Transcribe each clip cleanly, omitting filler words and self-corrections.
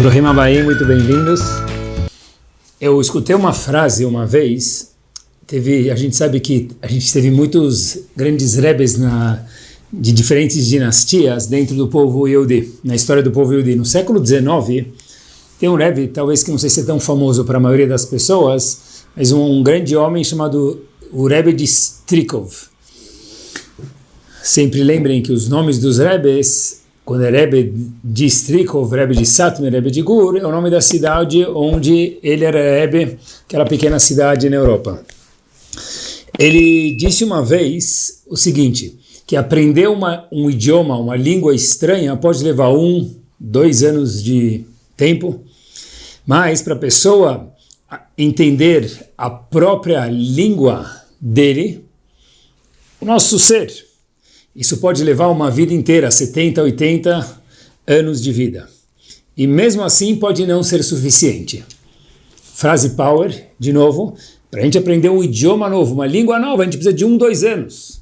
Brohim Abaim, muito bem-vindos. Eu escutei uma frase uma vez, a gente sabe que a gente teve muitos grandes rebes de diferentes dinastias dentro do povo Yehudi, na história do povo Yehudi. No século XIX, tem um rebe, talvez que não sei se é tão famoso para a maioria das pessoas, mas um grande homem chamado o Rebbe de Strikov. Sempre lembrem que os nomes dos rebes, quando é Rebbe de Strikov, Rebbe de Satmar, Rebbe de Gur, é o nome da cidade onde ele era Rebbe, aquela pequena cidade na Europa. Ele disse uma vez o seguinte, que aprender um idioma, uma língua estranha, pode levar 1, 2 anos de tempo, mas para a pessoa entender a própria língua dele, o nosso ser, isso pode levar uma vida inteira, 70, 80 anos de vida. E mesmo assim pode não ser suficiente. Frase power, de novo, para a gente aprender um idioma novo, uma língua nova, a gente precisa de 1, 2 anos.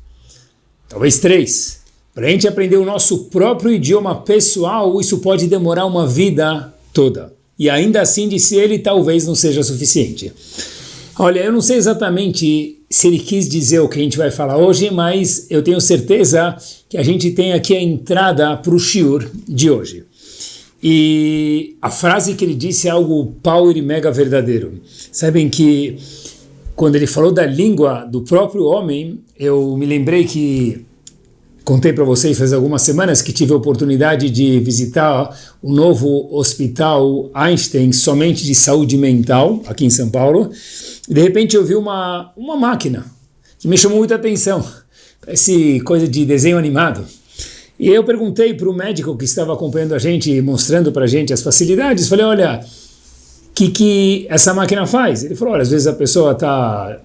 Talvez 3. Para a gente aprender o nosso próprio idioma pessoal, isso pode demorar uma vida toda. E ainda assim, disse ele, talvez não seja suficiente. Olha, eu não sei exatamente se ele quis dizer o que a gente vai falar hoje, mas eu tenho certeza que a gente tem aqui a entrada para o shiur de hoje. E a frase que ele disse é algo power e mega verdadeiro. Sabem que quando ele falou da língua do próprio homem, eu me lembrei que contei para vocês faz algumas semanas que tive a oportunidade de visitar o novo hospital Einstein, somente de saúde mental, aqui em São Paulo. E de repente eu vi uma máquina que me chamou muita atenção. Parece coisa de desenho animado. E eu perguntei para o médico que estava acompanhando a gente, mostrando para a gente as facilidades, falei, olha, o que essa máquina faz? Ele falou, olha, às vezes a pessoa está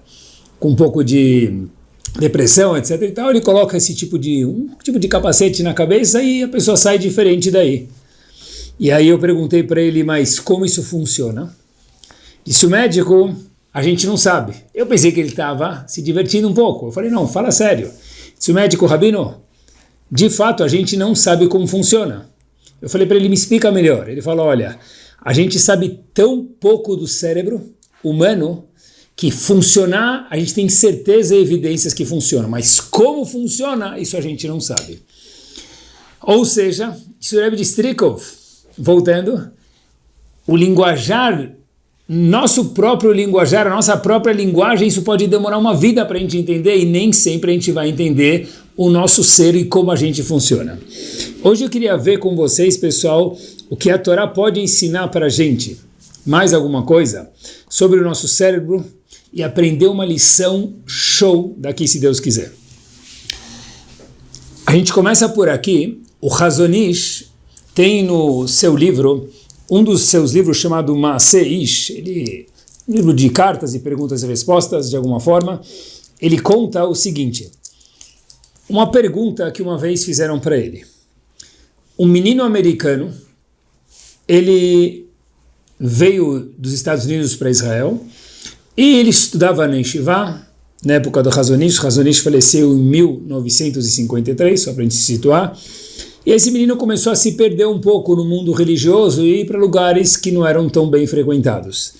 com um pouco de depressão, etc. e tal, ele coloca esse tipo de capacete na cabeça e a pessoa sai diferente daí. E aí eu perguntei para ele, mas como isso funciona? Disse o médico, a gente não sabe. Eu pensei que ele estava se divertindo um pouco. Eu falei, não, fala sério. Disse o médico, Rabino, de fato a gente não sabe como funciona. Eu falei para ele, me explica melhor. Ele falou, olha, a gente sabe tão pouco do cérebro humano que funcionar, a gente tem certeza e evidências que funcionam, mas como funciona, isso a gente não sabe. Ou seja, isso é de Strikov, voltando, o linguajar, nosso próprio linguajar, a nossa própria linguagem, isso pode demorar uma vida para a gente entender e nem sempre a gente vai entender o nosso ser e como a gente funciona. Hoje eu queria ver com vocês, pessoal, o que a Torá pode ensinar para a gente, mais alguma coisa, sobre o nosso cérebro, e aprender uma lição show daqui, se Deus quiser. A gente começa por aqui. O Chazon Ish tem no seu livro, um dos seus livros chamado Maaseh Ish, um livro de cartas e perguntas e respostas, de alguma forma, ele conta o seguinte, uma pergunta que uma vez fizeram para ele. Um menino americano, ele veio dos Estados Unidos para Israel, e ele estudava na Yeshiva, na época do Chazon Ish. Chazon Ish faleceu em 1953, só para a gente se situar. E esse menino começou a se perder um pouco no mundo religioso e ir para lugares que não eram tão bem frequentados.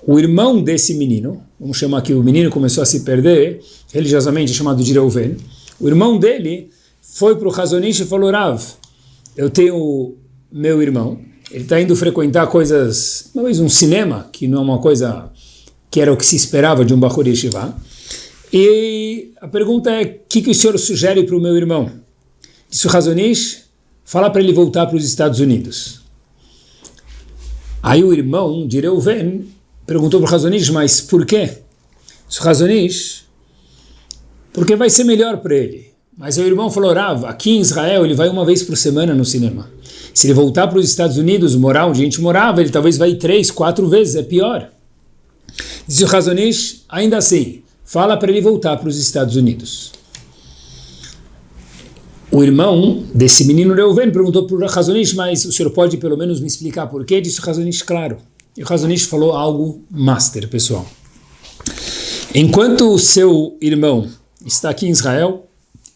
O irmão desse menino, vamos chamar aqui, o menino começou a se perder, religiosamente chamado de Reuven. O irmão dele foi para o Chazon Ish e falou, Rav, eu tenho meu irmão, ele está indo frequentar coisas, talvez um cinema, que não é uma coisa que era o que se esperava de um Bachur Yeshiva. E a pergunta é, o que o senhor sugere para o meu irmão? Disse o Chazon Ish, fala para ele voltar para os Estados Unidos. Aí o irmão de Reuven perguntou para o Chazon Ish, mas por quê? Disse o Chazon Ish, porque vai ser melhor para ele. Mas o irmão falou, Rav, aqui em Israel ele vai uma vez por semana no cinema. Se ele voltar para os Estados Unidos, morar onde a gente morava, ele talvez vai 3, 4 vezes, é pior. Diz o Chazon Ish, ainda assim, fala para ele voltar para os Estados Unidos. O irmão desse menino Reuven perguntou para o Chazon Ish, mas o senhor pode pelo menos me explicar por quê? Disse o Chazon Ish, claro. E o Chazon Ish falou algo master, pessoal. Enquanto o seu irmão está aqui em Israel,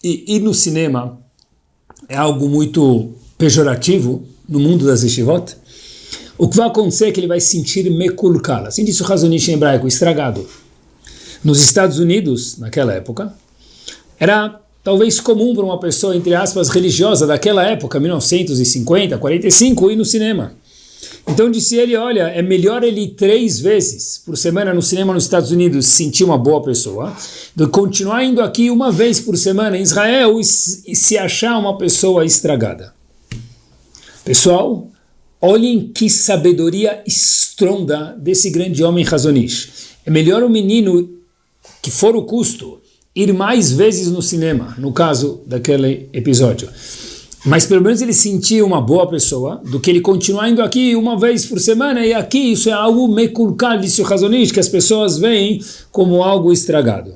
e ir no cinema é algo muito pejorativo no mundo das yeshivot, O que vai acontecer é que ele vai se sentir mekulkal. Assim disse o Chazon Ish em hebraico, estragado. Nos Estados Unidos, naquela época, era talvez comum para uma pessoa, entre aspas, religiosa daquela época, 1950, 45, ir no cinema. Então disse ele, olha, é melhor ele ir 3 vezes por semana no cinema nos Estados Unidos se sentir uma boa pessoa, do que continuar indo aqui 1 vez por semana em Israel e se achar uma pessoa estragada. Pessoal, olhem que sabedoria estronda desse grande homem Chazon Ish. É melhor o menino, que for o custo, ir mais vezes no cinema, no caso daquele episódio. Mas pelo menos ele sentir uma boa pessoa, do que ele continuar indo aqui 1 vez por semana, e aqui isso é algo mekulkal, disse o Chazon Ish, que as pessoas veem como algo estragado.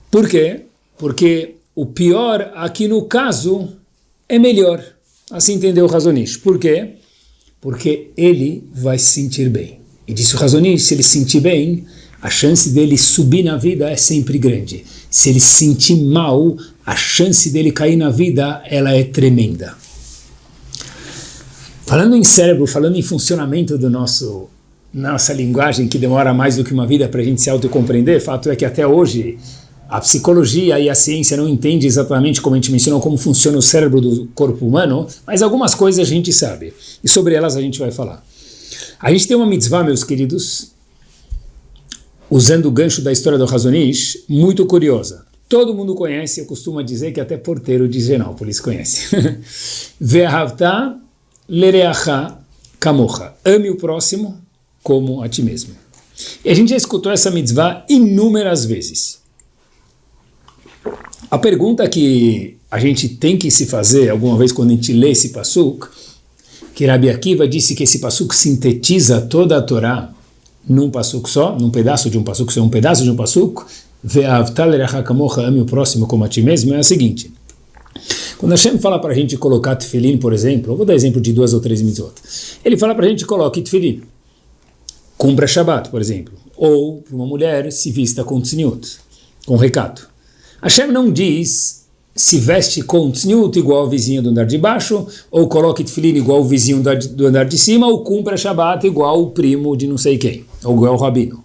Por quê? Porque o pior aqui no caso é melhor. Assim entendeu o Chazon Ish. Por quê? Porque ele vai se sentir bem. E disse o Chazon Ish, se ele se sentir bem, a chance dele subir na vida é sempre grande. Se ele se sentir mal, a chance dele cair na vida, ela é tremenda. Falando em cérebro, falando em funcionamento do nossa linguagem, que demora mais do que uma vida para a gente se autocompreender, fato é que até hoje a psicologia e a ciência não entendem exatamente, como a gente mencionou, como funciona o cérebro do corpo humano, mas algumas coisas a gente sabe, e sobre elas a gente vai falar. A gente tem uma mitzvah, meus queridos, usando o gancho da história do Chazon Ish, muito curiosa. Todo mundo conhece, eu costumo dizer que até porteiro de Genópolis conhece. Ve'ahavta lereacha kamocha. Ame o próximo como a ti mesmo. E a gente já escutou essa mitzvah inúmeras vezes. A pergunta que a gente tem que se fazer alguma vez quando a gente lê esse pasuk, que Rabi Akiva disse que esse pasuk sintetiza toda a Torá num pasuk só, num pedaço de um pasuk só, um pedaço de um pasuk, ve'ahavta lereacha kamocha, ame o próximo como a ti mesmo, é a seguinte. Quando Hashem fala para a gente colocar tefilim, por exemplo, eu vou dar exemplo de 2 ou 3 mitzvot, ele fala para a gente coloque tefilim, cumpra Shabbat, por exemplo, ou para uma mulher se vista com tzniut, com recato. Hashem não diz se veste com tzniut igual o vizinho do andar de baixo, ou coloque tefilim igual o vizinho do andar de cima, ou cumpra Shabbat igual o primo de não sei quem, ou igual o rabino.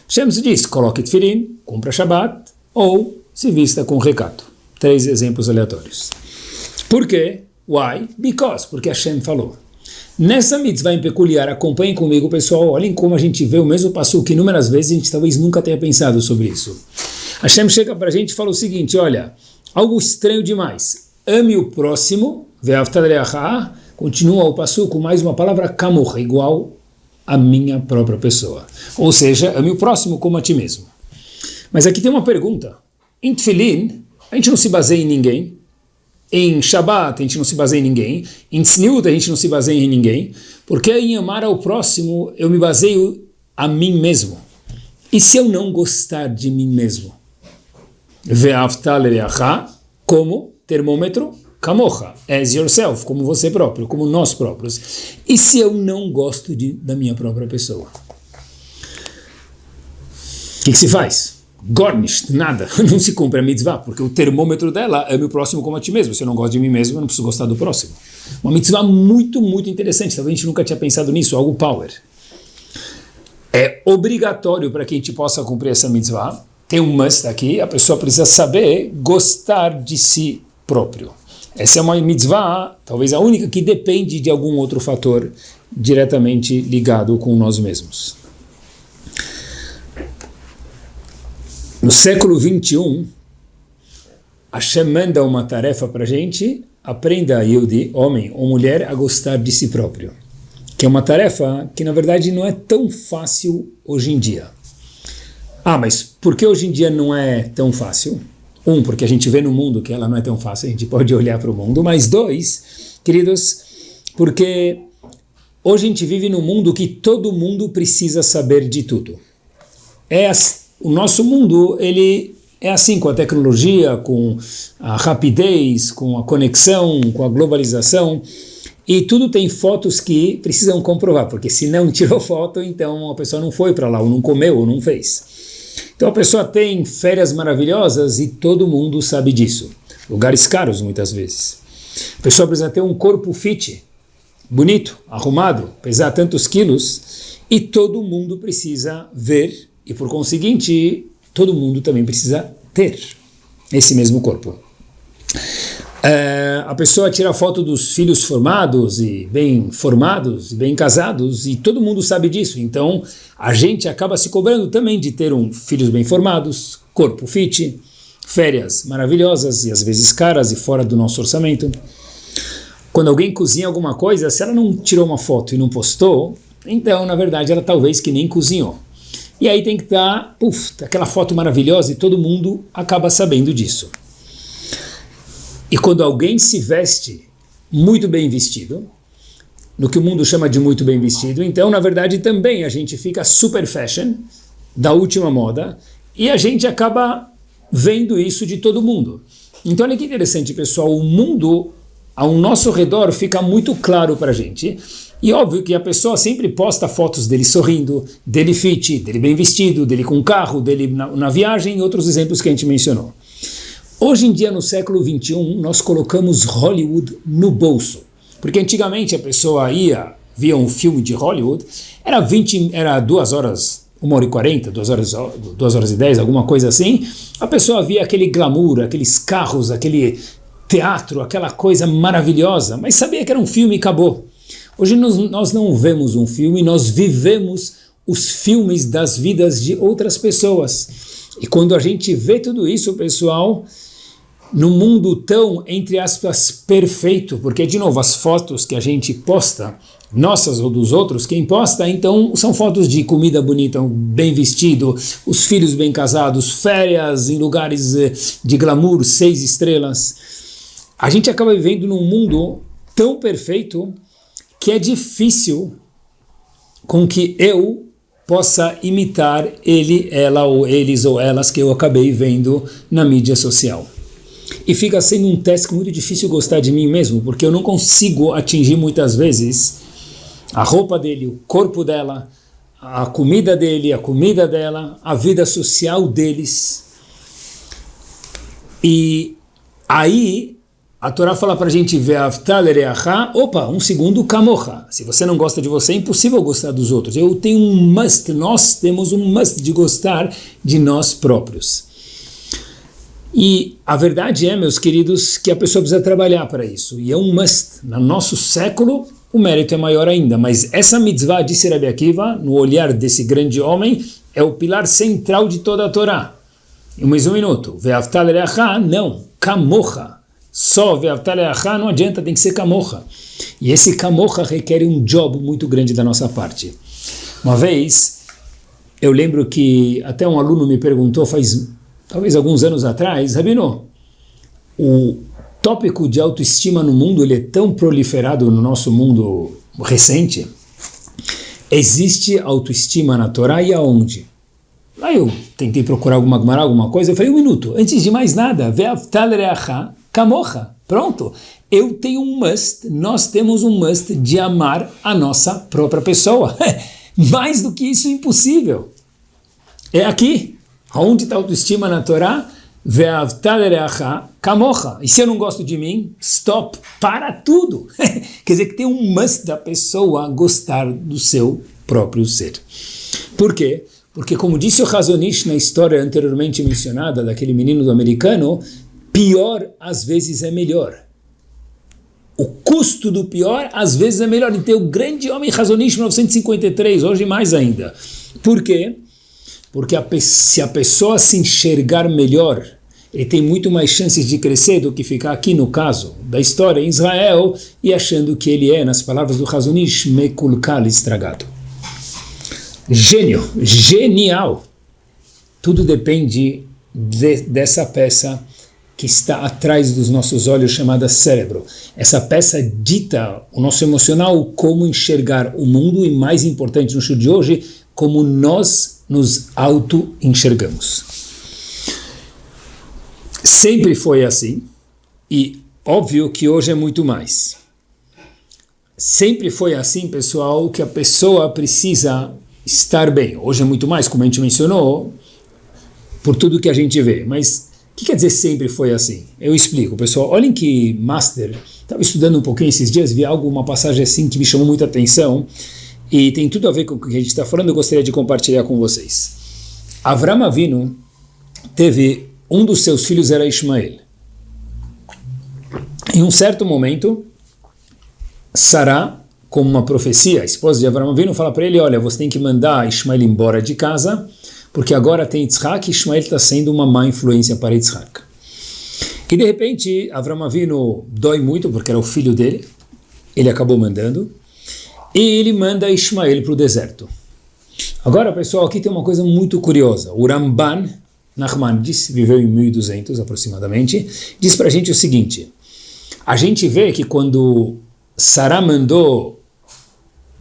Hashem se diz, coloque tefilim, cumpra Shabbat, ou se vista com recato. 3 exemplos aleatórios. Por quê? Why? Because, porque Hashem falou. Nessa mitzvah em peculiar, acompanhem comigo, pessoal, olhem como a gente vê o mesmo passuco inúmeras vezes, a gente talvez nunca tenha pensado sobre isso. Hashem chega para a gente e fala o seguinte, olha, algo estranho demais, ame o próximo, ve'ahavta lereacha, continua o passuco, mais uma palavra kamocha, igual a minha própria pessoa. Ou seja, ame o próximo como a ti mesmo. Mas aqui tem uma pergunta. Em tefilim, a gente não se baseia em ninguém. Em Shabbat, a gente não se baseia em ninguém. Em tzniut, a gente não se baseia em ninguém. Porque em amar ao próximo, eu me baseio a mim mesmo. E se eu não gostar de mim mesmo? Ve'ahavta lereacha, como termômetro, kamocha, as yourself, como você próprio, como nós próprios. E se eu não gosto da minha própria pessoa? O que se faz? Gornish, nada, não se cumpre a mitzvah, porque o termômetro dela é ame o próximo como a ti mesmo. Se eu não gosto de mim mesmo, eu não preciso gostar do próximo. Uma mitzvah muito, muito interessante, talvez a gente nunca tinha pensado nisso, algo power. É obrigatório para que a gente possa cumprir essa mitzvah, tem um must aqui, a pessoa precisa saber gostar de si próprio. Essa é uma mitzvah, talvez a única, que depende de algum outro fator diretamente ligado com nós mesmos. No século 21, Hashem manda uma tarefa para a gente, aprenda, Yehudi, homem ou mulher, a gostar de si próprio. Que é uma tarefa que, na verdade, não é tão fácil hoje em dia. Mas por que hoje em dia não é tão fácil? Porque a gente vê no mundo que ela não é tão fácil, a gente pode olhar para o mundo. Mas 2, queridos, porque hoje a gente vive num mundo que todo mundo precisa saber de tudo. O nosso mundo, ele é assim, com a tecnologia, com a rapidez, com a conexão, com a globalização, e tudo tem fotos que precisam comprovar, porque se não tirou foto, então a pessoa não foi para lá, ou não comeu, ou não fez. Então a pessoa tem férias maravilhosas e todo mundo sabe disso. Lugares caros, muitas vezes. A pessoa precisa ter um corpo fit, bonito, arrumado, pesar tantos quilos, e todo mundo precisa ver, e por conseguinte, todo mundo também precisa ter esse mesmo corpo. A pessoa tira foto dos filhos formados e bem casados, e todo mundo sabe disso, então a gente acaba se cobrando também de ter filhos bem formados, corpo fit, férias maravilhosas e às vezes caras e fora do nosso orçamento. Quando alguém cozinha alguma coisa, se ela não tirou uma foto e não postou, então na verdade ela talvez que nem cozinhou. E aí tem que estar, aquela foto maravilhosa e todo mundo acaba sabendo disso. E quando alguém se veste muito bem vestido, no que o mundo chama de muito bem vestido, então na verdade também a gente fica super fashion, da última moda, e a gente acaba vendo isso de todo mundo. Então olha que interessante, pessoal, o mundo ao nosso redor fica muito claro para a gente, e óbvio que a pessoa sempre posta fotos dele sorrindo, dele fit, dele bem vestido, dele com carro, dele na viagem e outros exemplos que a gente mencionou. Hoje em dia, no século XXI, nós colocamos Hollywood no bolso. Porque antigamente a pessoa via um filme de Hollywood, era 2 horas, 1h40, 2 horas e 10, alguma coisa assim. A pessoa via aquele glamour, aqueles carros, aquele teatro, aquela coisa maravilhosa, mas sabia que era um filme e acabou. Hoje nós não vemos um filme, nós vivemos os filmes das vidas de outras pessoas. E quando a gente vê tudo isso, pessoal, no mundo tão, entre aspas, perfeito, porque, de novo, as fotos que a gente posta, nossas ou dos outros, quem posta, então, são fotos de comida bonita, bem vestido, os filhos bem casados, férias em lugares de glamour, 6 estrelas. A gente acaba vivendo num mundo tão perfeito que é difícil com que eu possa imitar ele, ela ou eles ou elas que eu acabei vendo na mídia social. E fica sendo um teste muito difícil gostar de mim mesmo, porque eu não consigo atingir muitas vezes a roupa dele, o corpo dela, a comida dele, a comida dela, a vida social deles. E aí a Torá fala para a gente ver um segundo, kamocha. Se você não gosta de você, é impossível gostar dos outros. Eu tenho um must, nós temos um must de gostar de nós próprios. E a verdade é, meus queridos, que a pessoa precisa trabalhar para isso. E é um must. No nosso século, o mérito é maior ainda. Mas essa mitzvah, disse Rabbi Akiva, no olhar desse grande homem, é o pilar central de toda a Torá. E mais um minuto. Ve'avta l'reacha, não. Kamocha. Só ve'avta l'reacha não adianta, tem que ser kamocha. E esse kamocha requer um job muito grande da nossa parte. Uma vez, eu lembro que até um aluno me perguntou, talvez alguns anos atrás, Rabino, o tópico de autoestima no mundo, ele é tão proliferado no nosso mundo recente. Existe autoestima na Torá e aonde? Aí eu tentei procurar alguma coisa, eu falei, um minuto, antes de mais nada, ve'avta l'reacha kamocha, pronto. Eu tenho um must, nós temos um must de amar a nossa própria pessoa. Mais do que isso, impossível. É aqui. Onde está a autoestima na Torá? Ve'avta l'reacha kamocha. E se eu não gosto de mim, stop, para tudo. Quer dizer que tem um must da pessoa gostar do seu próprio ser. Por quê? Porque, como disse o Chazon Ish na história anteriormente mencionada daquele menino do americano, pior às vezes é melhor. O custo do pior às vezes é melhor. Então, o grande homem Chazon Ish 1953, hoje mais ainda. Por quê? Porque se a pessoa se enxergar melhor, ele tem muito mais chances de crescer do que ficar aqui no caso da história em Israel e achando que ele é, nas palavras do Chazon Ish, mekulkal, estragado. Gênio, genial. Tudo depende dessa peça que está atrás dos nossos olhos, chamada cérebro. Essa peça dita o nosso emocional, como enxergar o mundo e, mais importante no show de hoje, como nós nos auto-enxergamos. Sempre foi assim, e óbvio que hoje é muito mais. Sempre foi assim, pessoal, que a pessoa precisa estar bem. Hoje é muito mais, como a gente mencionou, por tudo que a gente vê. Mas O que quer dizer sempre foi assim? Eu explico, pessoal. Olhem que Master, estava estudando um pouquinho esses dias, vi uma passagem assim que me chamou muita atenção e tem tudo a ver com o que a gente está falando, eu gostaria de compartilhar com vocês. Avram Avinu teve, um dos seus filhos era Ismael. Em um certo momento, Sará, como uma profecia, a esposa de Avram Avinu, fala para ele, olha, você tem que mandar Ismael embora de casa, porque agora tem Yitzhak e Ismael está sendo uma má influência para Yitzhak. E de repente, Avram Avinu dói muito, porque era o filho dele, ele acabou mandando, e ele manda Ismael para o deserto. Agora, pessoal, aqui tem uma coisa muito curiosa. O Ramban Nachmanides, viveu em 1200 aproximadamente, diz para a gente o seguinte, a gente vê que quando Sará mandou,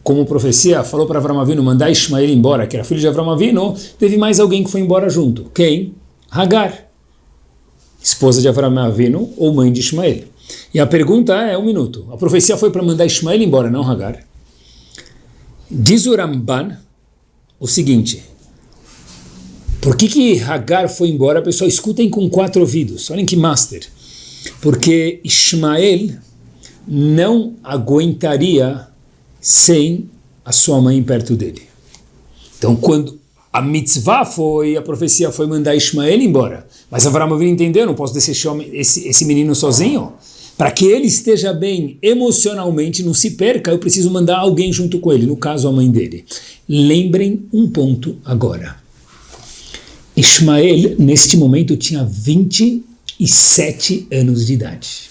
como profecia, falou para Avram Avinu mandar Ismael embora, que era filho de Avram Avinu, teve mais alguém que foi embora junto. Quem? Hagar, esposa de Avram Avinu ou mãe de Ismael. E a pergunta é, um minuto, a profecia foi para mandar Ismael embora, não Hagar? Diz o Ramban o seguinte, por que Hagar foi embora? Pessoal, escutem com 4 ouvidos, olhem que master. Porque Ismael não aguentaria sem a sua mãe perto dele. Então, quando a mitzvah foi, a profecia foi mandar Ismael embora, mas Avram Avinu entendeu, não posso deixar esse menino sozinho, para que ele esteja bem emocionalmente, não se perca, eu preciso mandar alguém junto com ele, no caso a mãe dele. Lembrem um ponto agora. Ismael, neste momento, tinha 27 anos de idade.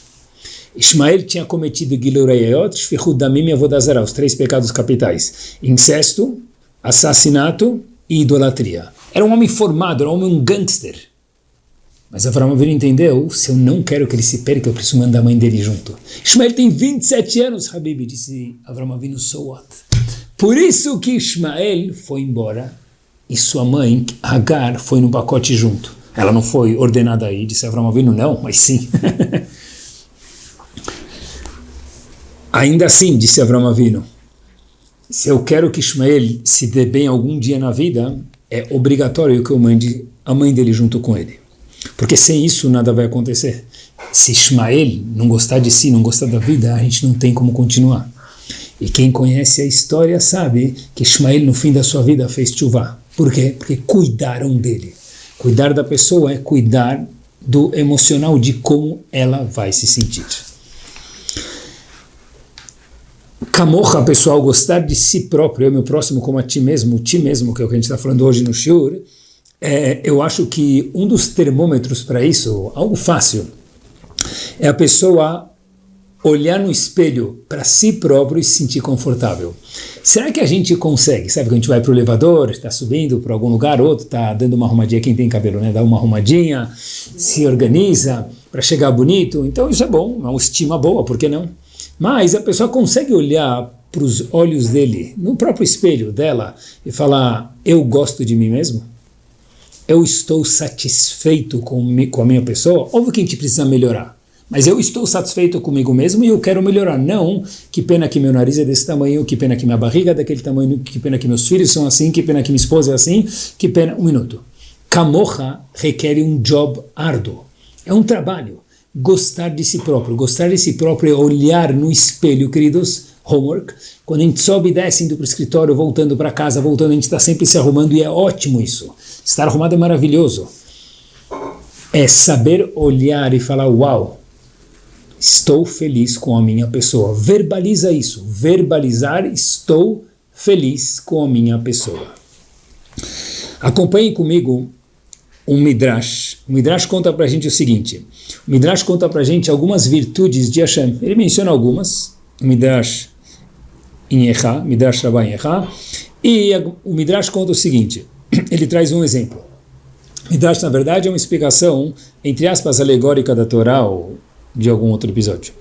Ismael tinha cometido Gilurayot, Shfichut Damim e Avodah Zarah, os 3 pecados capitais: incesto, assassinato e idolatria. Era um homem formado, era um gangster. Mas Avram Avinu entendeu, se eu não quero que ele se perca, eu preciso mandar a mãe dele junto. Ismael tem 27 anos, Habib, disse Avram Avinu, so what? Por isso que Ismael foi embora e sua mãe, Hagar, foi no pacote junto. Ela não foi ordenada aí, disse Avram Avinu, não, mas sim. Ainda assim, disse Avram Avinu, se eu quero que Ismael se dê bem algum dia na vida, é obrigatório que eu mande a mãe dele junto com ele. Porque sem isso nada vai acontecer. Se Ismael não gostar de si, não gostar da vida, a gente não tem como continuar. E quem conhece a história sabe que Ismael no fim da sua vida fez tchuvá. Por quê? Porque cuidaram dele. Cuidar da pessoa é cuidar do emocional, de como ela vai se sentir. Kamocha, pessoal, gostar de si próprio, eu meu próximo como a ti mesmo, que é o que a gente está falando hoje no Shiur, eu acho que um dos termômetros para isso, algo fácil, é a pessoa olhar no espelho para si próprio e se sentir confortável. Será que a gente consegue? Sabe que a gente vai para o elevador, está subindo para algum lugar, outro está dando uma arrumadinha, quem tem cabelo, né? Dá uma arrumadinha, se organiza para chegar bonito. Então isso é bom, é uma estima boa, por que não? Mas a pessoa consegue olhar para os olhos dele, no próprio espelho dela, e falar, eu gosto de mim mesmo? Eu estou satisfeito com a minha pessoa? Óbvio que a gente precisa melhorar, mas eu estou satisfeito comigo mesmo e eu quero melhorar. Não, que pena que meu nariz é desse tamanho, que pena que minha barriga é daquele tamanho, que pena que meus filhos são assim, que pena que minha esposa é assim, que pena... Um minuto. Kamocha requer um job árduo, é um trabalho. Gostar de si próprio é olhar no espelho, queridos, homework, quando a gente sobe e desce, indo para o escritório, voltando para casa, voltando, a gente está sempre se arrumando e é ótimo isso. Estar arrumado é maravilhoso. É saber olhar e falar, uau, estou feliz com a minha pessoa. Verbaliza isso. Verbalizar, estou feliz com a minha pessoa. Acompanhe comigo um Midrash. O Midrash conta para a gente o seguinte. O Midrash conta para a gente algumas virtudes de Hashem. Ele menciona algumas. O Midrash em Echá, Midrash Rabbah em Echá. E o Midrash conta o seguinte. Ele traz um exemplo. O Midrash, na verdade, é uma explicação, entre aspas, alegórica da Torá ou de algum outro episódio.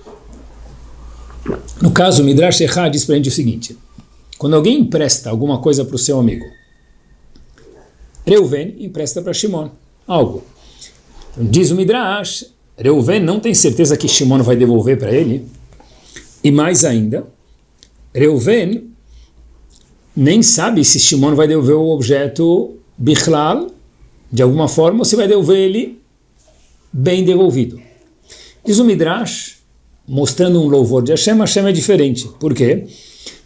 No caso, o Midrash Echá diz para a gente o seguinte. Quando alguém empresta alguma coisa para o seu amigo, Reuven empresta para Shimon algo. Então, diz o Midrash, Reuven não tem certeza que Shimon vai devolver para ele. E mais ainda, Reuven nem sabe se Shimon vai devolver o objeto Bichlal, de alguma forma, ou se vai devolver ele bem devolvido. Diz o Midrash, mostrando um louvor de Hashem, Hashem é diferente. Por quê?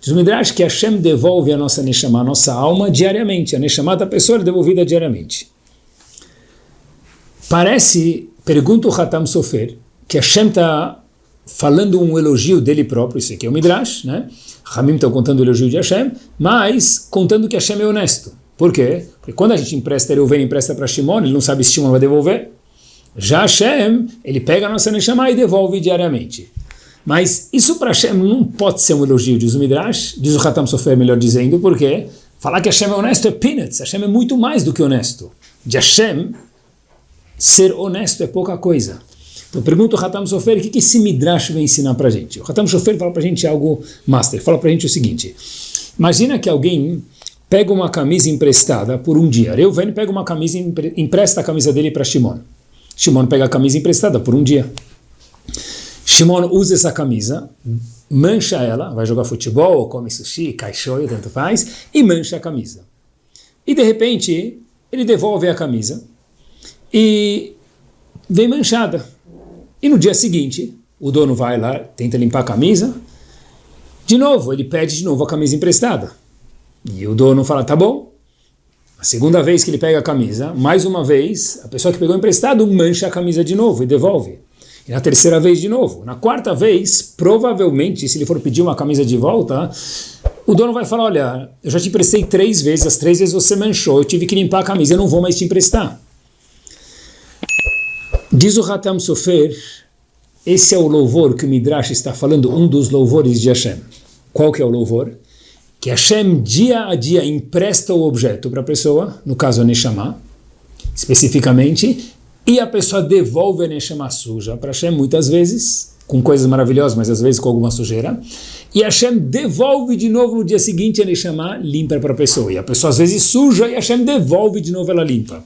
Diz o Midrash que Hashem devolve a nossa Neshama, a nossa alma, diariamente. A Neshama da pessoa é devolvida diariamente. Parece, pergunta o Hatam Sofer, que Hashem está falando um elogio dele próprio, isso aqui é o Midrash, né? Ramim está contando o elogio de Hashem, mas contando que Hashem é honesto. Por quê? Porque quando a gente empresta, Reuven empresta para Shimon, ele não sabe se Shimon vai devolver. Já Hashem, ele pega a nossa Neshama e devolve diariamente. Mas isso para Hashem não pode ser um elogio, diz o Midrash, diz o Hatam Sofer, melhor dizendo, porque falar que Hashem é honesto é peanuts, Hashem é muito mais do que honesto. De Hashem, ser honesto é pouca coisa. Então pergunta o Hatam Sofer, o que esse Midrash vem ensinar para a gente? O Hatam Sofer fala para a gente algo master, fala para a gente o seguinte, imagina que alguém pega uma camisa emprestada por um dia, Reuven pega uma camisa, empresta a camisa dele para Shimon, Shimon pega a camisa emprestada por um dia, Shimon usa essa camisa, mancha ela, vai jogar futebol, come sushi, caixoio, tanto faz, e mancha a camisa. E de repente, ele devolve a camisa e vem manchada. E no dia seguinte, o dono vai lá, tenta limpar a camisa, de novo, ele pede de novo a camisa emprestada. E o dono fala, tá bom. A segunda vez que ele pega a camisa, mais uma vez, a pessoa que pegou emprestado mancha a camisa de novo e devolve. E na terceira vez de novo. Na quarta vez, provavelmente, se ele for pedir uma camisa de volta, o dono vai falar, olha, eu já te emprestei 3 vezes, as 3 vezes você manchou, eu tive que limpar a camisa, eu não vou mais te emprestar. Diz o Hatam Sofer, esse é o louvor que o Midrash está falando, um dos louvores de Hashem. Qual que é o louvor? Que Hashem dia a dia empresta o objeto para a pessoa, no caso a Neshama, especificamente, e a pessoa devolve a Neshama suja para Hashem muitas vezes, com coisas maravilhosas, mas às vezes com alguma sujeira, e Hashem devolve de novo no dia seguinte a Neshama limpa para a pessoa, e a pessoa às vezes suja e Hashem devolve de novo ela limpa.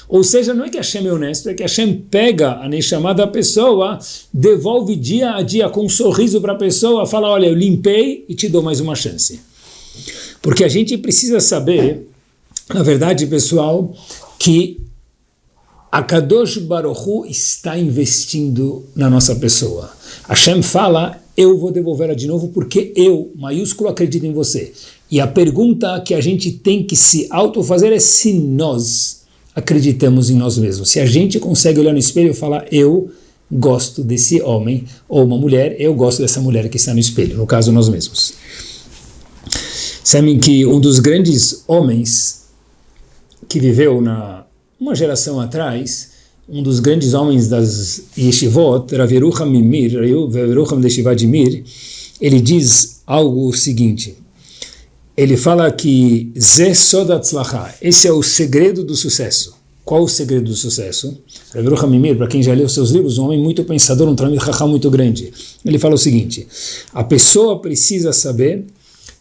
Ou seja, não é que Hashem é honesto, é que Hashem pega a Neshama da pessoa, devolve dia a dia com um sorriso para a pessoa, fala, olha, eu limpei e te dou mais uma chance. Porque a gente precisa saber, na verdade, pessoal, que a Kadosh Baruch Hu está investindo na nossa pessoa. Hashem fala, eu vou devolvê-la de novo porque eu, maiúsculo, acredito em você. E a pergunta que a gente tem que se autofazer é se nós acreditamos em nós mesmos. Se a gente consegue olhar no espelho e falar, eu gosto desse homem ou uma mulher, eu gosto dessa mulher que está no espelho, no caso nós mesmos. Sabem que um dos grandes homens que viveu uma geração atrás, um dos grandes homens das Yeshivot, Rav Yerucham Mir, Rav Yerucham de Yeshivat de Mir, ele diz algo o seguinte, ele fala que Ze Sod Hatzlacha, esse é o segredo do sucesso. Qual o segredo do sucesso? Rav Yerucham Mir, para quem já leu seus livros, um homem muito pensador, um Talmid Chacham muito grande, ele fala o seguinte, a pessoa precisa saber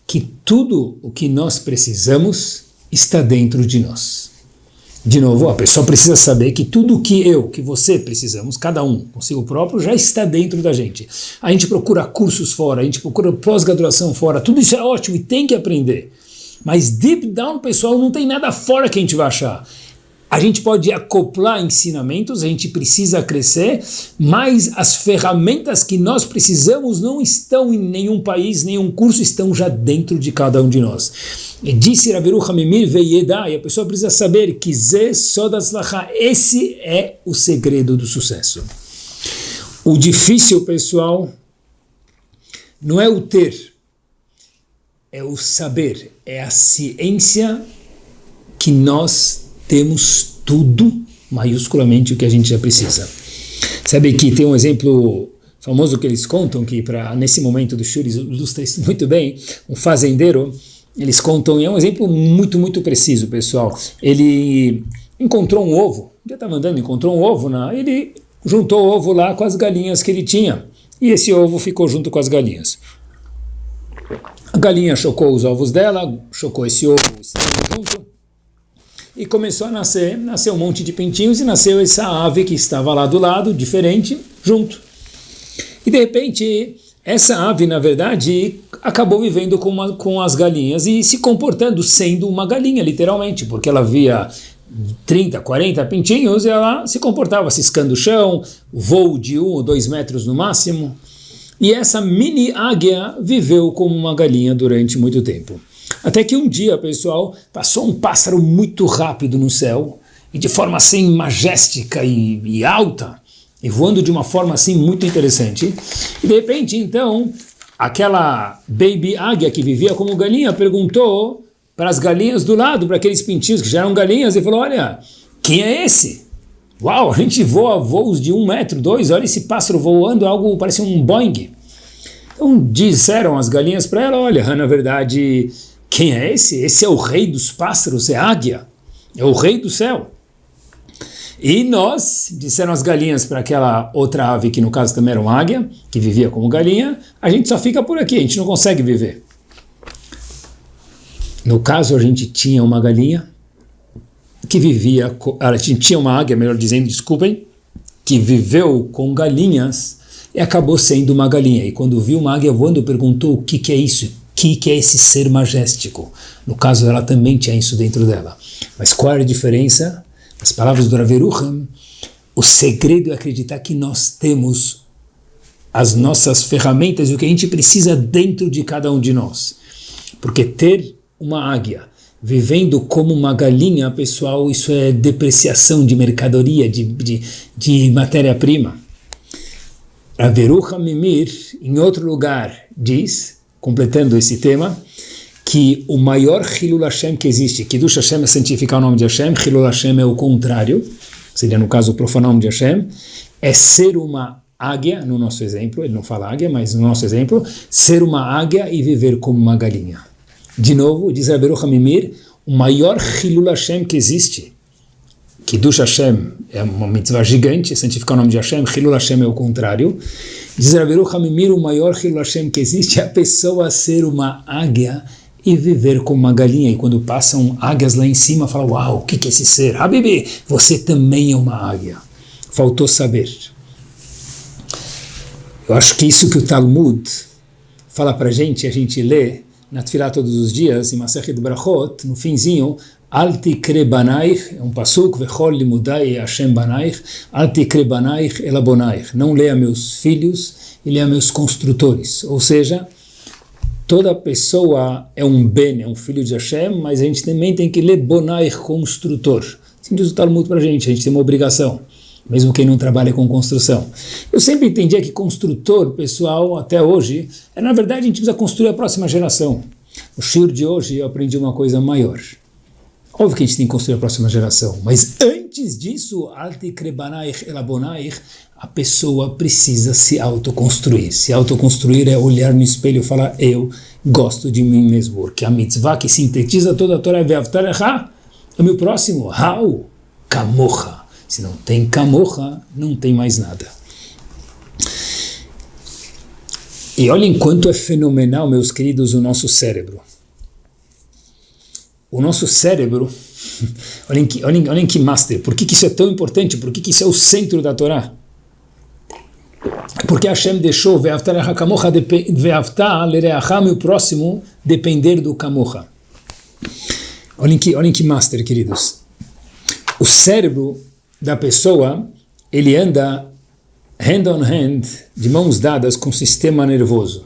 que tudo o que nós precisamos está dentro de nós. De novo, a pessoa precisa saber que tudo o que eu, que você precisamos, cada um consigo próprio, já está dentro da gente. A gente procura cursos fora, a gente procura pós-graduação fora, tudo isso é ótimo e tem que aprender. Mas deep down, pessoal, não tem nada fora que a gente vai achar. A gente pode acoplar ensinamentos, a gente precisa crescer, mas as ferramentas que nós precisamos não estão em nenhum país, nenhum curso, estão já dentro de cada um de nós. E disse Rav Yerucham Mir Veyeda, e a pessoa precisa saber que Ze Sod Hatzlacha, esse é o segredo do sucesso. O difícil, pessoal, não é o ter, é o saber, é a ciência que nós temos tudo, maiusculamente, o que a gente já precisa. Sabe que tem um exemplo famoso que eles contam, que nesse momento do Shuri ilustra isso muito bem, um fazendeiro, eles contam, e é um exemplo muito, muito preciso, pessoal. Ele encontrou um ovo, já estava andando, encontrou um ovo, ele juntou o ovo lá com as galinhas que ele tinha, e esse ovo ficou junto com as galinhas. A galinha chocou os ovos dela, chocou esse ovo junto, e começou a nascer um monte de pintinhos, e nasceu essa ave que estava lá do lado, diferente, junto. E de repente, essa ave, na verdade, acabou vivendo com as galinhas e se comportando, sendo uma galinha, literalmente, porque ela via 30, 40 pintinhos, ela se comportava ciscando o chão, voo de 1 ou 2 metros no máximo. E essa mini águia viveu como uma galinha durante muito tempo. Até que um dia, pessoal, passou um pássaro muito rápido no céu, e de forma assim majestica e alta, e voando de uma forma assim muito interessante. E de repente, então, aquela baby águia que vivia como galinha perguntou para as galinhas do lado, para aqueles pintinhos que já eram galinhas, e falou: olha, quem é esse? Uau, a gente voa voos de 1 metro, 2, olha esse pássaro voando, algo parece um Boeing. Então disseram as galinhas para ela: olha, na verdade, quem é esse? Esse é o rei dos pássaros, é águia, é o rei do céu. E nós, disseram as galinhas para aquela outra ave, que no caso também era uma águia, que vivia como galinha, a gente só fica por aqui, a gente não consegue viver. No caso, a gente tinha uma galinha que vivia, a gente tinha uma águia, melhor dizendo, desculpem, que viveu com galinhas e acabou sendo uma galinha. E quando viu uma águia voando, perguntou o que é isso, o que é esse ser majestic. No caso, ela também tinha isso dentro dela. Mas qual é a diferença? As palavras do Rav Yerucham, o segredo é acreditar que nós temos as nossas ferramentas e o que a gente precisa dentro de cada um de nós. Porque ter uma águia vivendo como uma galinha, pessoal, isso é depreciação de mercadoria, de matéria-prima. Rav Yerucham Mimir, em outro lugar, diz, completando esse tema, que o maior Hilul Hashem que existe, Kiddush Hashem é santificar o nome de Hashem, Hilul Hashem é o contrário, seria no caso profanar o nome de Hashem, é ser uma águia, no nosso exemplo, ele não fala águia, mas no nosso exemplo, ser uma águia e viver como uma galinha. De novo, diz Rav Yerucham Mimir, o maior Hilul Hashem que existe, Kiddush Hashem é uma mitzvah gigante, santificar o nome de Hashem, Hilul Hashem é o contrário. Diz Rav Yerucham Mimir, o maior Hilul Hashem que existe é a pessoa ser uma águia e viver como uma galinha. E quando passam águias lá em cima, fala: uau, o que é esse ser? Habibi, você também é uma águia. Faltou saber. Eu acho que isso que o Talmud fala pra gente, a gente lê na Tfilah todos os dias, em Masechet Brachot, no finzinho, Al tikre banaich, é um pasuk, vechol limudai Hashem banaich, al tikre banaich elabonaich, não leia meus filhos e leia meus construtores. Ou seja, toda pessoa é um ben, é um filho de Hashem, mas a gente também tem que ler bonaich, construtor. Assim diz o Talmud pra gente, a gente tem uma obrigação, mesmo quem não trabalha com construção. Eu sempre entendia que construtor, pessoal, até hoje, na verdade a gente precisa construir a próxima geração. No shiur de hoje eu aprendi uma coisa maior. Óbvio que a gente tem que construir a próxima geração, mas antes disso, a pessoa precisa se autoconstruir. Se autoconstruir é olhar no espelho e falar: eu gosto de mim mesmo, porque a mitzvah que sintetiza toda a Torá é o meu próximo, Hau, Kamocha. Se não tem Kamocha, não tem mais nada. E olhem quanto é fenomenal, meus queridos, o nosso cérebro. O nosso cérebro, olhem que master, por que isso é tão importante, por que isso é o centro da Torá? Porque Hashem deixou Ve'avta lerecha kamocha, Ve'avta lerecha, meu próximo, depender do Kamocha. Olhem que master, queridos. O cérebro da pessoa, ele anda hand on hand, de mãos dadas com o sistema nervoso,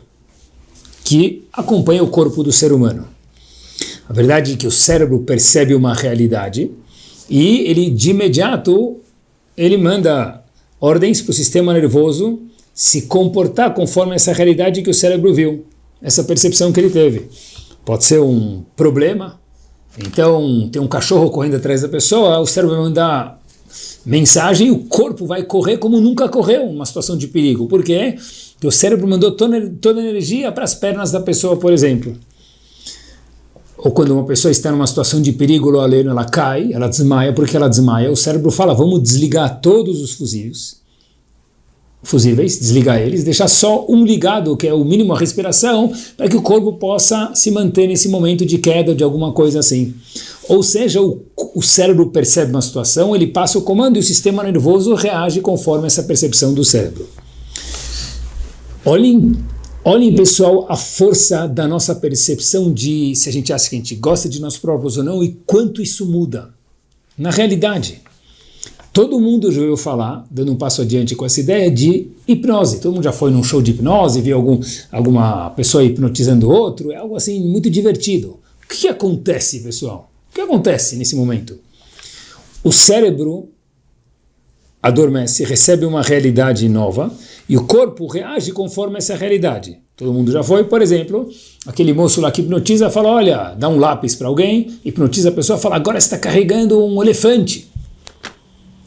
que acompanha o corpo do ser humano. A verdade é que o cérebro percebe uma realidade e ele, de imediato, ele manda ordens para o sistema nervoso se comportar conforme essa realidade que o cérebro viu, essa percepção que ele teve. Pode ser um problema, então tem um cachorro correndo atrás da pessoa, o cérebro vai mandar mensagem e o corpo vai correr como nunca correu numa situação de perigo. Por quê? Porque o cérebro mandou toda a energia para as pernas da pessoa, por exemplo. Ou quando uma pessoa está numa situação de perigo, ela cai, ela desmaia. Porque ela desmaia, o cérebro fala: vamos desligar todos os fusíveis, desligar eles, deixar só um ligado, que é o mínimo a respiração, para que o corpo possa se manter nesse momento de queda, de alguma coisa assim. Ou seja, o cérebro percebe uma situação, ele passa o comando e o sistema nervoso reage conforme essa percepção do cérebro. Olhem, pessoal, a força da nossa percepção de se a gente acha que a gente gosta de nós próprios ou não e quanto isso muda. Na realidade, todo mundo já ouviu falar, dando um passo adiante com essa ideia de hipnose. Todo mundo já foi num show de hipnose, viu alguma pessoa hipnotizando outro, é algo assim muito divertido. O que acontece, pessoal? O que acontece nesse momento? O cérebro adormece, recebe uma realidade nova e o corpo reage conforme essa realidade. Todo mundo já foi, por exemplo, aquele moço lá que hipnotiza, fala, olha, dá um lápis para alguém, hipnotiza a pessoa, fala, agora você está carregando um elefante.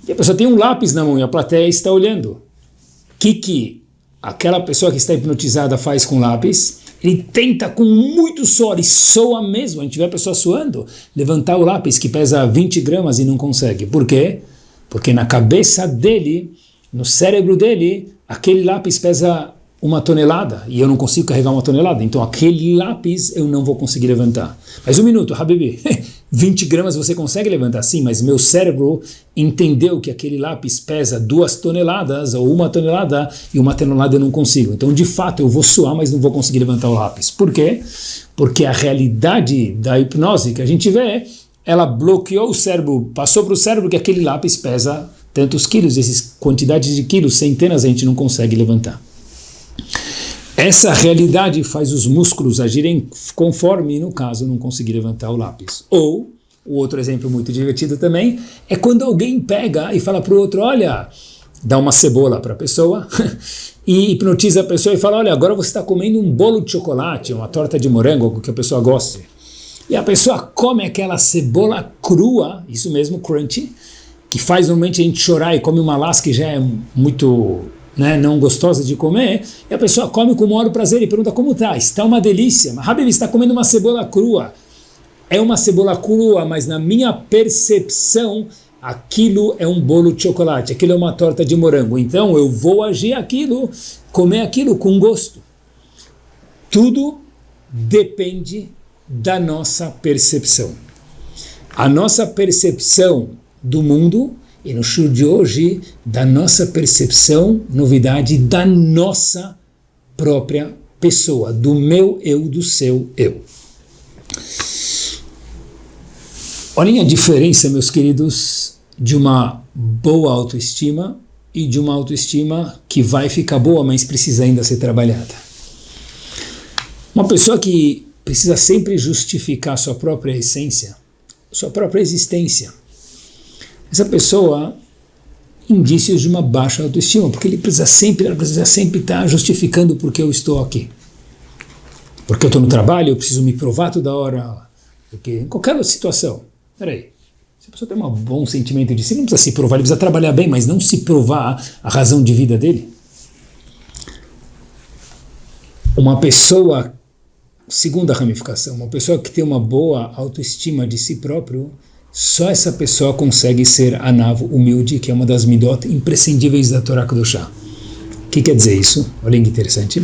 E a pessoa tem um lápis na mão e a plateia está olhando. O que aquela pessoa que está hipnotizada faz com o lápis? Ele tenta com muito suor, e soa mesmo, a gente vê a pessoa suando, levantar o lápis que pesa 20 gramas e não consegue. Por quê? Porque na cabeça dele, no cérebro dele, aquele lápis pesa 1 tonelada e eu não consigo carregar 1 tonelada, então aquele lápis eu não vou conseguir levantar. Mas um minuto, Habibi, 20 gramas você consegue levantar? Sim, mas meu cérebro entendeu que aquele lápis pesa 2 toneladas ou 1 tonelada e 1 tonelada eu não consigo. Então, de fato, eu vou suar, mas não vou conseguir levantar o lápis. Por quê? Porque a realidade da hipnose que a gente vê, ela bloqueou o cérebro, passou para o cérebro que aquele lápis pesa tantos quilos, essas quantidades de quilos, centenas, a gente não consegue levantar. Essa realidade faz os músculos agirem conforme, no caso, não conseguir levantar o lápis. Ou, o outro exemplo muito divertido também, é quando alguém pega e fala para o outro, olha, dá uma cebola para a pessoa e hipnotiza a pessoa e fala, olha, agora você está comendo um bolo de chocolate, uma torta de morango, algo que a pessoa goste. E a pessoa come aquela cebola crua, isso mesmo, crunchy, que faz normalmente a gente chorar e come uma lasca que já é muito... não gostosa de comer, e a pessoa come com o maior prazer e pergunta como está uma delícia, mas Habibi, está comendo uma cebola crua, é uma cebola crua, mas na minha percepção, aquilo é um bolo de chocolate, aquilo é uma torta de morango, então eu vou agir aquilo, comer aquilo com gosto. Tudo depende da nossa percepção. A nossa percepção do mundo, e no show de hoje, da nossa percepção, novidade, da nossa própria pessoa, do meu eu, do seu eu. Olhem a diferença, meus queridos, de uma boa autoestima e de uma autoestima que vai ficar boa, mas precisa ainda ser trabalhada. Uma pessoa que precisa sempre justificar sua própria essência, sua própria existência, essa pessoa, indícios de uma baixa autoestima, porque ela precisa sempre estar justificando por que eu estou aqui. Porque eu estou no trabalho, eu preciso me provar toda hora, porque em qualquer situação, peraí, se a pessoa tem um bom sentimento de si, não precisa se provar, ele precisa trabalhar bem, mas não se provar a razão de vida dele. Uma pessoa, segunda ramificação, uma pessoa que tem uma boa autoestima de si próprio, só essa pessoa consegue ser anavo, humilde, que é uma das midot imprescindíveis da Torá Kedoshá. O que quer dizer isso? Olha que interessante.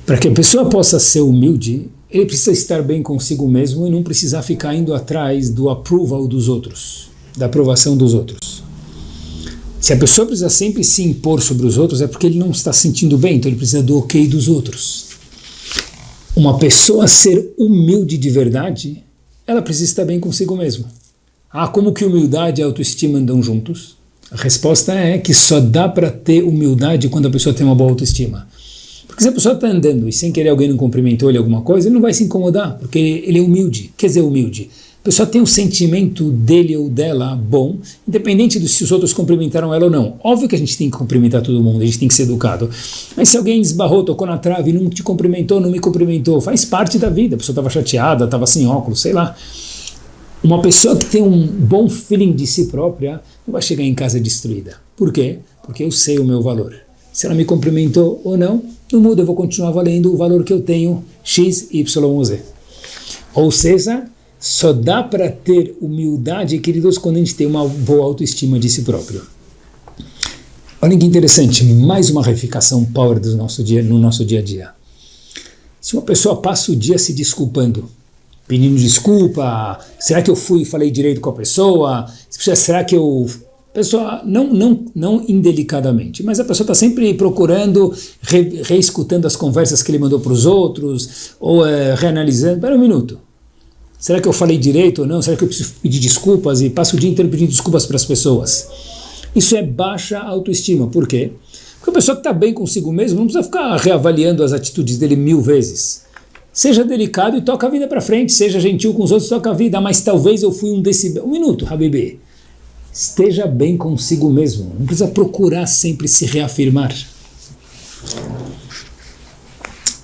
Para que a pessoa possa ser humilde, ele precisa estar bem consigo mesmo e não precisar ficar indo atrás do approval dos outros, da aprovação dos outros. Se a pessoa precisa sempre se impor sobre os outros, é porque ele não está se sentindo bem, então ele precisa do ok dos outros. Uma pessoa ser humilde de verdade, ela precisa estar bem consigo mesma. Como que humildade e autoestima andam juntos? A resposta é que só dá para ter humildade quando a pessoa tem uma boa autoestima. Porque se a pessoa está andando e sem querer alguém não cumprimentou ele alguma coisa, ele não vai se incomodar, porque ele é humilde. Quer dizer, humilde. A pessoa tem um sentimento dele ou dela bom, independente de se os outros cumprimentaram ela ou não. Óbvio que a gente tem que cumprimentar todo mundo, a gente tem que ser educado. Mas se alguém esbarrou, tocou na trave, não te cumprimentou, não me cumprimentou, faz parte da vida. A pessoa estava chateada, estava sem óculos, sei lá. Uma pessoa que tem um bom feeling de si própria não vai chegar em casa destruída. Por quê? Porque eu sei o meu valor. Se ela me cumprimentou ou não, não muda, eu vou continuar valendo o valor que eu tenho, X, Y ou Z. Ou seja, só dá para ter humildade, queridos, quando a gente tem uma boa autoestima de si próprio. Olha que interessante, mais uma ramificação power do nosso dia, no nosso dia a dia. Se uma pessoa passa o dia se desculpando, pedindo desculpa, será que eu falei direito com a pessoa? Será que eu... Pessoa, não indelicadamente, mas a pessoa está sempre procurando, reescutando as conversas que ele mandou para os outros, ou reanalisando. Espera um minuto. Será que eu falei direito ou não? Será que eu preciso pedir desculpas? E passo o dia inteiro pedindo desculpas para as pessoas. Isso é baixa autoestima. Por quê? Porque a pessoa que está bem consigo mesmo não precisa ficar reavaliando as atitudes dele 1000 vezes. Seja delicado e toca a vida para frente. Seja gentil com os outros e toca a vida. Mas talvez eu fui um decibel. Um minuto, Habibi. Esteja bem consigo mesmo. Não precisa procurar sempre se reafirmar.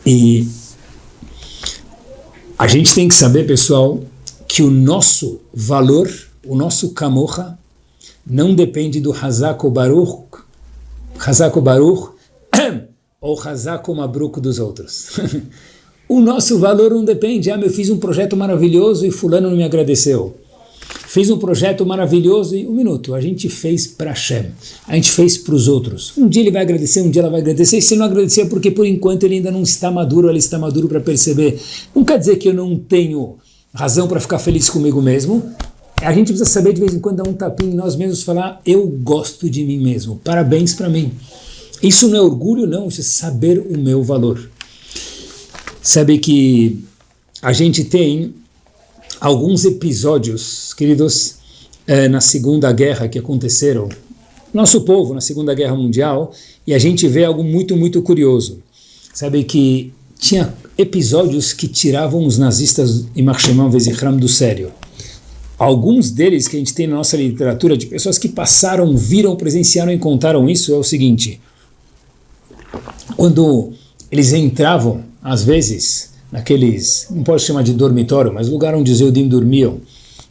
E a gente tem que saber, pessoal, que o nosso valor, o nosso kamocha, não depende do Hazak ou Baruch ou Hazak ou Mabruk dos outros. O nosso valor não depende. Eu fiz um projeto maravilhoso e fulano não me agradeceu. Fiz um projeto maravilhoso e... Um minuto, a gente fez para Hashem. A gente fez para os outros. Um dia ele vai agradecer, um dia ela vai agradecer. E se não agradecer é porque por enquanto ele ainda não está maduro, ele está maduro para perceber. Não quer dizer que eu não tenho razão para ficar feliz comigo mesmo. A gente precisa saber de vez em quando dar um tapinha em nós mesmos e falar, eu gosto de mim mesmo, parabéns para mim. Isso não é orgulho, não, isso é saber o meu valor. Sabe que a gente tem alguns episódios, queridos, na Segunda Guerra que aconteceram, nosso povo na Segunda Guerra Mundial, e a gente vê algo muito, muito curioso. Sabe que tinha episódios que tiravam os nazistas e Marshemam Vezichram do sério. Alguns deles que a gente tem na nossa literatura, de pessoas que passaram, viram, presenciaram e contaram isso, é o seguinte: quando eles entravam, às vezes, naqueles, não posso chamar de dormitório, mas lugar onde os Eudim dormiam,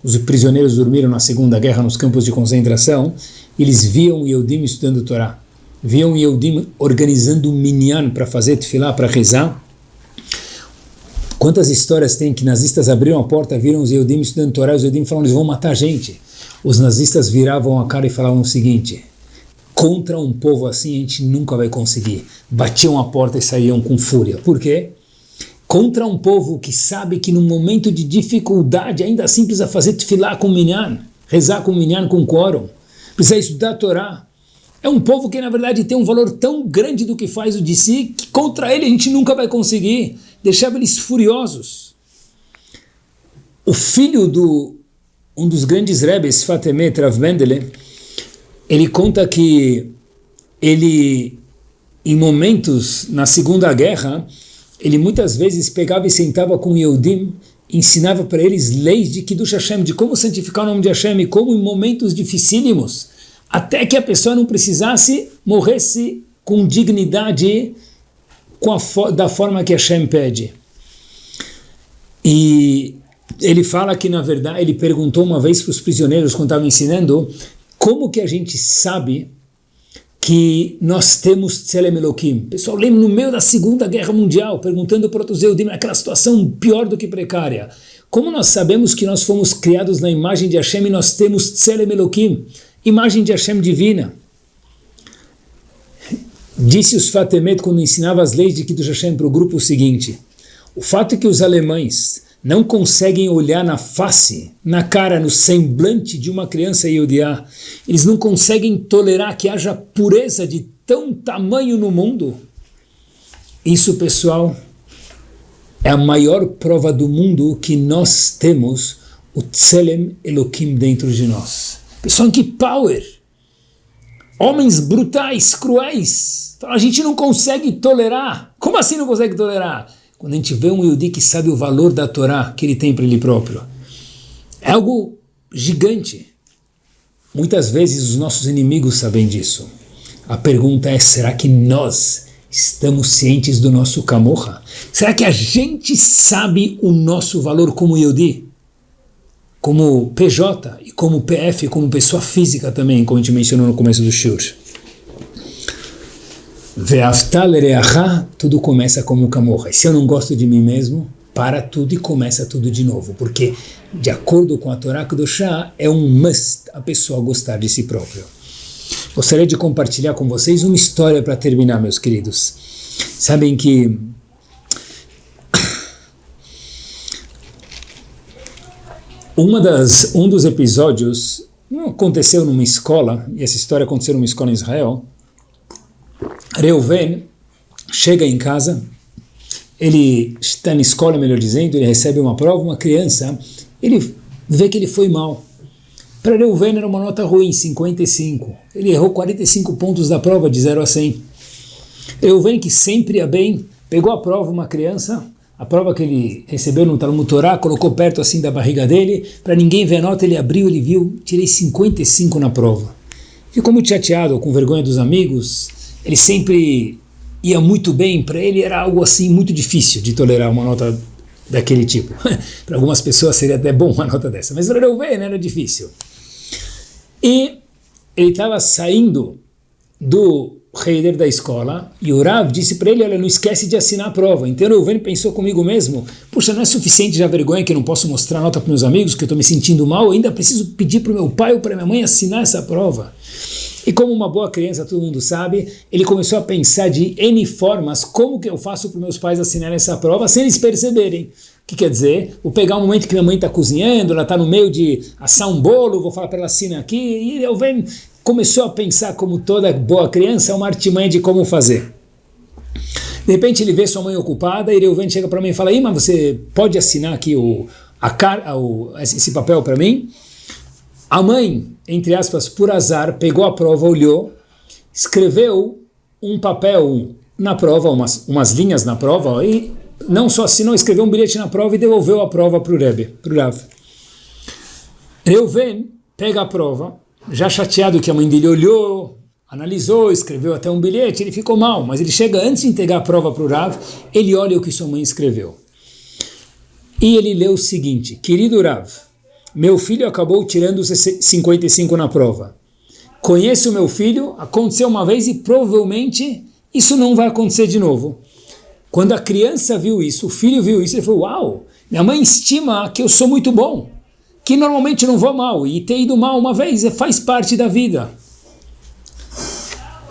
os prisioneiros dormiram na Segunda Guerra nos campos de concentração, eles viam Eudim estudando Torá, viam Eudim organizando um minyan para fazer tefilá, para rezar. Quantas histórias tem que nazistas abriram a porta, viram os Eudim estudando Torá, os Eudim falaram, eles vão matar a gente. Os nazistas viravam a cara e falavam o seguinte: contra um povo assim a gente nunca vai conseguir. Batiam a porta e saíam com fúria. Por quê? Contra um povo que sabe que no momento de dificuldade ainda assim precisa fazer tefilá com minyan, rezar com minyan, com quórum, precisa estudar a Torá. É um povo que na verdade tem um valor tão grande do que faz o de si, que contra ele a gente nunca vai conseguir. Deixava eles furiosos. O filho um dos grandes rebes, Fatemet Rav Mendele, ele conta que ele, em momentos na Segunda Guerra, ele muitas vezes pegava e sentava com Yehudim, ensinava para eles leis de Kiddush Hashem, de como santificar o nome de Hashem, e como em momentos dificílimos, até que a pessoa não precisasse, morresse com dignidade, da forma que Hashem pede. E ele fala que, na verdade, ele perguntou uma vez para os prisioneiros, quando estava ensinando, como que a gente sabe que nós temos Tselem Elokim? Pessoal, lembra no meio da Segunda Guerra Mundial, perguntando para os Eudim, naquela situação pior do que precária, como nós sabemos que nós fomos criados na imagem de Hashem e nós temos Tselem Elokim, imagem de Hashem divina? Disse os Fatemet, quando ensinava as leis de Kiddush Hashem para o grupo, o seguinte: o fato é que os alemães não conseguem olhar na face, na cara, no semblante de uma criança Yehudiá, eles não conseguem tolerar que haja pureza de tão tamanho no mundo. Isso, pessoal, é a maior prova do mundo que nós temos o Tselem Elokim dentro de nós. Pessoal, que power! Homens brutais, cruéis, a gente não consegue tolerar. Como assim não consegue tolerar? Quando a gente vê um Yehudi que sabe o valor da Torá que ele tem para ele próprio. É algo gigante. Muitas vezes os nossos inimigos sabem disso. A pergunta é, será que nós estamos cientes do nosso Kamocha? Será que a gente sabe o nosso valor como Yehudi? Como PJ e como PF, como pessoa física também, como a gente mencionou no começo do Shur. Ve'afta l'reacha, tudo começa como Kamocha. E se eu não gosto de mim mesmo, para tudo e começa tudo de novo. Porque, de acordo com a Torá Kedoshá, é um must a pessoa gostar de si próprio. Gostaria de compartilhar com vocês uma história para terminar, meus queridos. Sabem que um dos episódios aconteceu numa escola, e essa história aconteceu numa escola em Israel. Reuven chega em casa ele está na escola, melhor dizendo, ele recebe uma prova, uma criança, ele vê que ele foi mal. Para Reuven era uma nota ruim, 55. Ele errou 45 pontos da prova, de 0 a 100. Reuven, que sempre ia bem, pegou a prova, uma criança, a prova que ele recebeu no Talmud Torá, colocou perto assim da barriga dele, para ninguém ver a nota, ele abriu, ele viu, tirei 55 na prova. Ficou muito chateado, com vergonha dos amigos, ele sempre ia muito bem, para ele era algo assim muito difícil de tolerar uma nota daquele tipo. Para algumas pessoas seria até bom uma nota dessa, mas para Reuven era difícil. E ele estava saindo do Heider da escola, e o Rav disse para ele, olha, não esquece de assinar a prova. Então o Reuven pensou comigo mesmo, puxa, não é suficiente já vergonha que eu não posso mostrar a nota para meus amigos, que eu estou me sentindo mal, eu ainda preciso pedir para o meu pai ou para minha mãe assinar essa prova. E como uma boa criança, todo mundo sabe, ele começou a pensar de N formas, como que eu faço para meus pais assinarem essa prova sem eles perceberem. O que quer dizer? Vou pegar um momento que minha mãe está cozinhando, ela está no meio de assar um bolo, vou falar para ela assinar aqui, e Reuven começou a pensar, como toda boa criança, uma artimanha de como fazer. De repente ele vê sua mãe ocupada, e Reuven chega para mim e fala, mas você pode assinar aqui esse papel para mim? A mãe, entre aspas, por azar, pegou a prova, olhou, escreveu um papel na prova, umas linhas na prova, e não só assinou, escreveu um bilhete na prova e devolveu a prova para o Rebbe, para o Rav. Reuven pega a prova, já chateado que a mãe dele olhou, analisou, escreveu até um bilhete, ele ficou mal, mas ele chega antes de entregar a prova para o Rav, ele olha o que sua mãe escreveu. E ele leu o seguinte, querido Rav, meu filho acabou tirando 55 na prova. Conheço o meu filho, aconteceu uma vez e provavelmente isso não vai acontecer de novo. Quando a criança viu isso, o filho viu isso, ele falou, uau, minha mãe estima que eu sou muito bom, que normalmente não vou mal, e ter ido mal uma vez faz parte da vida.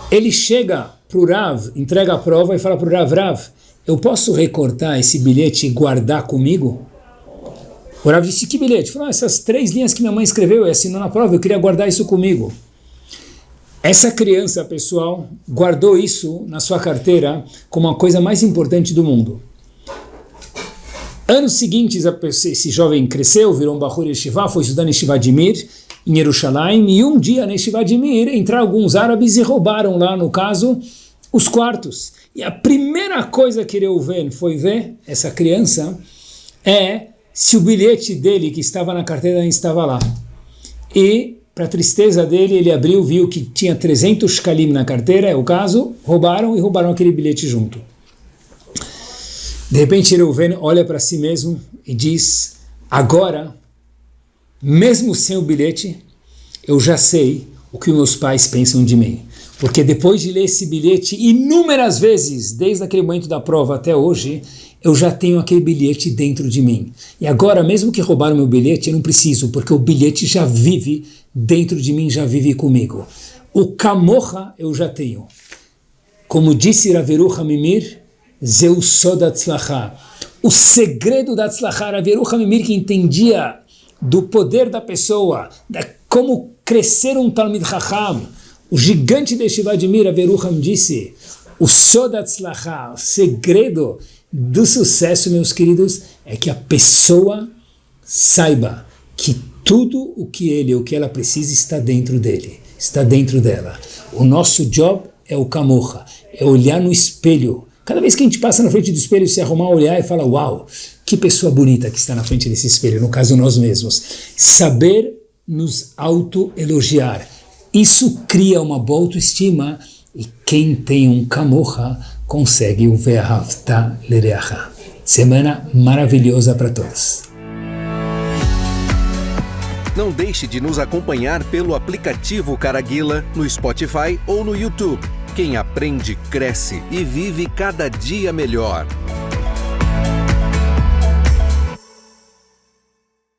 Ele chega para o Rav, entrega a prova e fala para o Rav, Rav, eu posso recortar esse bilhete e guardar comigo? O Rav disse, que bilhete? Falou, essas 3 linhas que minha mãe escreveu e assinou na prova, eu queria guardar isso comigo. Essa criança, pessoal, guardou isso na sua carteira como a coisa mais importante do mundo. Anos seguintes, esse jovem cresceu, virou um Bahur Yeshiva, foi estudar na Yeshiva de Mir, em Jerusalém, e um dia na Yeshiva de Mir entraram alguns árabes e roubaram lá, no caso, os quartos. E a primeira coisa que Reuven foi ver, essa criança, é se o bilhete dele que estava na carteira ainda estava lá. E, para a tristeza dele, ele abriu, viu que tinha 300 shkalim na carteira, é o caso, roubaram aquele bilhete junto. De repente, Reuven olha para si mesmo e diz, agora, mesmo sem o bilhete, eu já sei o que meus pais pensam de mim. Porque depois de ler esse bilhete inúmeras vezes, desde aquele momento da prova até hoje, eu já tenho aquele bilhete dentro de mim. E agora, mesmo que roubaram meu bilhete, eu não preciso, porque o bilhete já vive dentro de mim, já vive comigo. O Kamocha eu já tenho. Como disse Raveru Hamimir, Zeu Sod Hatzlacha. O segredo da Hatzlacha, Raveru Hamimir, que entendia do poder da pessoa, como crescer um Talmid Chacham. O gigante de Yeshiva de Mir, Raveru Ham, disse, o Sod Hatzlacha, o segredo do sucesso, meus queridos, é que a pessoa saiba que tudo o que ela precisa está dentro dele, está dentro dela. O nosso job é o Kamocha, é olhar no espelho. Cada vez que a gente passa na frente do espelho, se arrumar, olhar e falar, uau, que pessoa bonita que está na frente desse espelho, no caso nós mesmos. Saber nos autoelogiar. Isso cria uma boa autoestima, e quem tem um Kamocha consegue o Ve'ahavta L'Reacha. Semana maravilhosa para todos. Não deixe de nos acompanhar pelo aplicativo Caraguila, no Spotify ou no YouTube. Quem aprende, cresce e vive cada dia melhor.